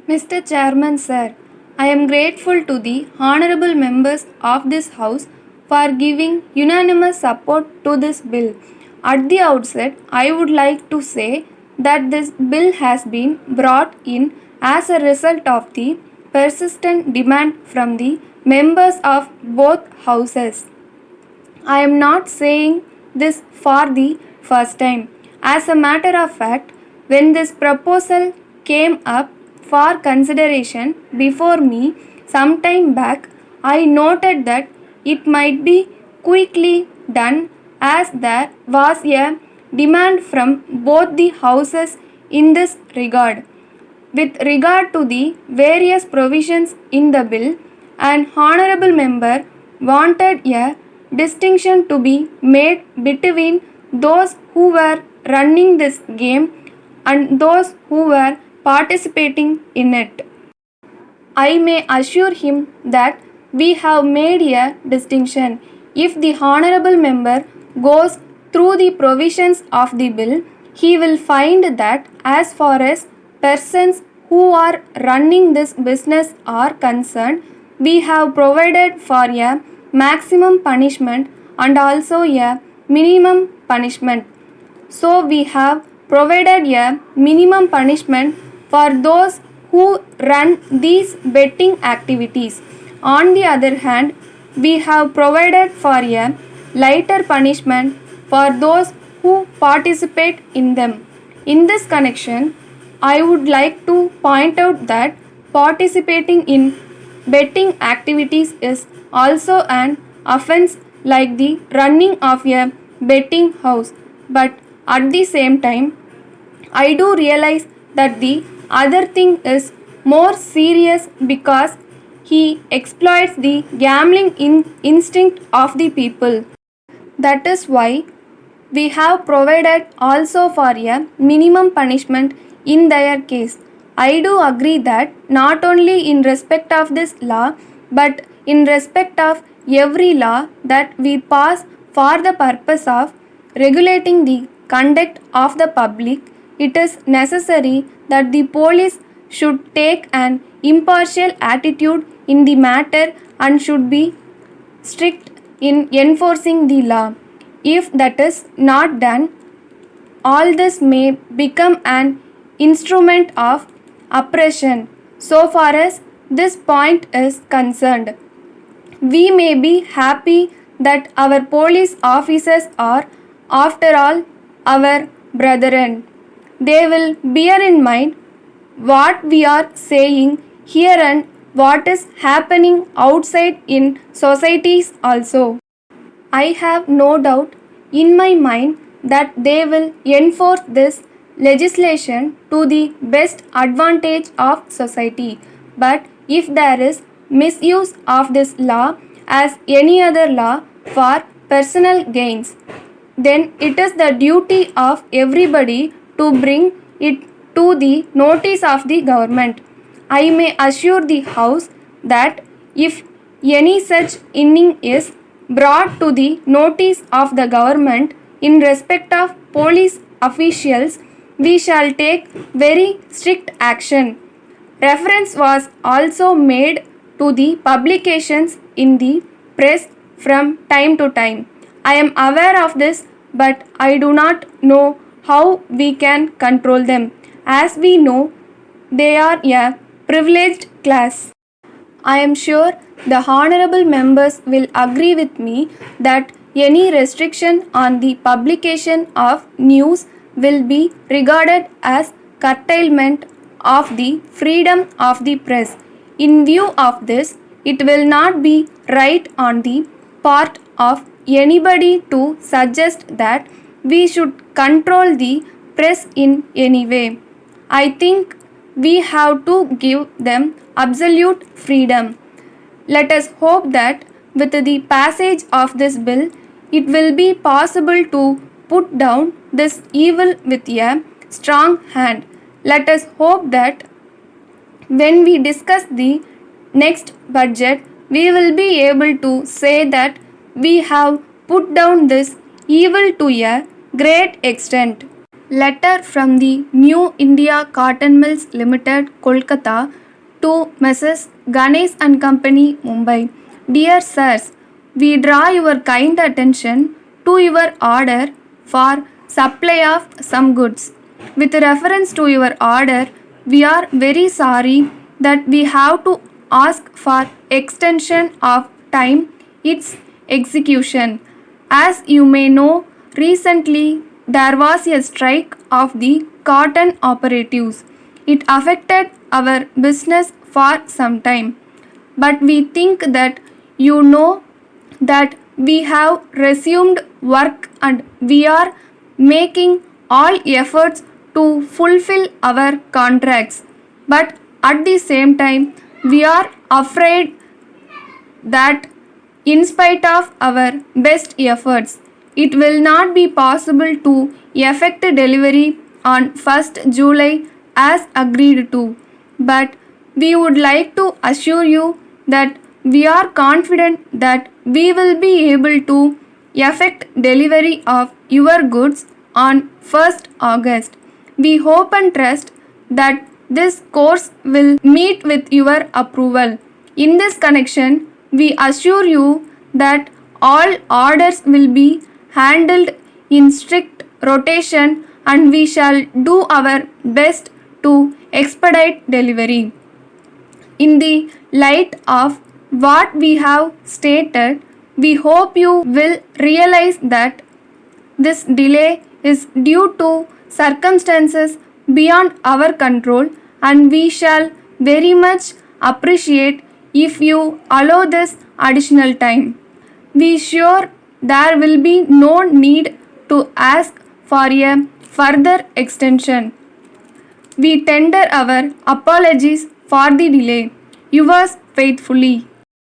Mr. Chairman, sir, I am grateful to the honorable members of this House for giving unanimous support to this bill. At the outset, I would like to say that this bill has been brought in as a result of the persistent demand from the members of both houses. I am not saying this for the first time. As a matter of fact, when this proposal came up for consideration before me some time back, I noted that it might be quickly done as there was a demand from both the houses in this regard. With regard to the various provisions in the bill, an honorable member wanted a distinction to be made between those who were running this game and those who were participating in it. I may assure him that we have made a distinction. If the honorable member goes through the provisions of the bill, he will find that as far as persons who are running this business are concerned, we have provided for a maximum punishment and also a minimum punishment. So we have provided a minimum punishment for those who run these betting activities. On the other hand, we have provided for a lighter punishment for those who participate in them. In this connection, I would like to point out that participating in betting activities is also an offense like the running of a betting house. But at the same time, I do realize that the other thing is more serious because he exploits the gambling instinct of the people. That is why we have provided also for a minimum punishment in their case. I do agree that not only in respect of this law but in respect of every law that we pass for the purpose of regulating the conduct of the public, it is necessary that the police should take an impartial attitude in the matter and should be strict in enforcing the law. If that is not done, all this may become an instrument of oppression. So far as this point is concerned, we may be happy that our police officers are, after all, our brethren. They will bear in mind what we are saying here and what is happening outside in societies also. I have no doubt in my mind that they will enforce this legislation to the best advantage of society. But if there is misuse of this law as any other law for personal gains, then it is the duty of everybody to bring it to the notice of the government. I may assure the House that if any such inning is brought to the notice of the government in respect of police officials, we shall take very strict action. Reference was also made to the publications in the press from time to time. I am aware of this, but I do not know how we can control them. As we know, they are a privileged class. I am sure the honorable members will agree with me that any restriction on the publication of news will be regarded as curtailment of the freedom of the press. In view of this, it will not be right on the part of anybody to suggest that we should control the press in any way. I think we have to give them absolute freedom. Let us hope that with the passage of this bill, it will be possible to put down this evil with a strong hand. Let us hope that when we discuss the next budget, we will be able to say that we have put down this evil to a great extent. Letter from the New India Cotton Mills Limited, Kolkata, to Messrs. Ganesh and Company, Mumbai. Dear Sirs, we draw your kind attention to your order for supply of some goods. With reference to your order, we are very sorry that we have to ask for extension of time its execution. As you may know, recently there was a strike of the cotton operatives. It affected our business for some time. But we think that you know that we have resumed work and we are making all efforts to fulfill our contracts. But at the same time, we are afraid that in spite of our best efforts, it will not be possible to effect delivery on 1st July as agreed to. But we would like to assure you that we are confident that we will be able to effect delivery of your goods on 1st August. We hope and trust that this course will meet with your approval. In this connection, we assure you that all orders will be handled in strict rotation and we shall do our best to expedite delivery. In the light of what we have stated, we hope you will realize that this delay is due to circumstances beyond our control and we shall very much appreciate if you allow this additional time. We sure there will be no need to ask for a further extension. We tender our apologies for the delay. Yours faithfully.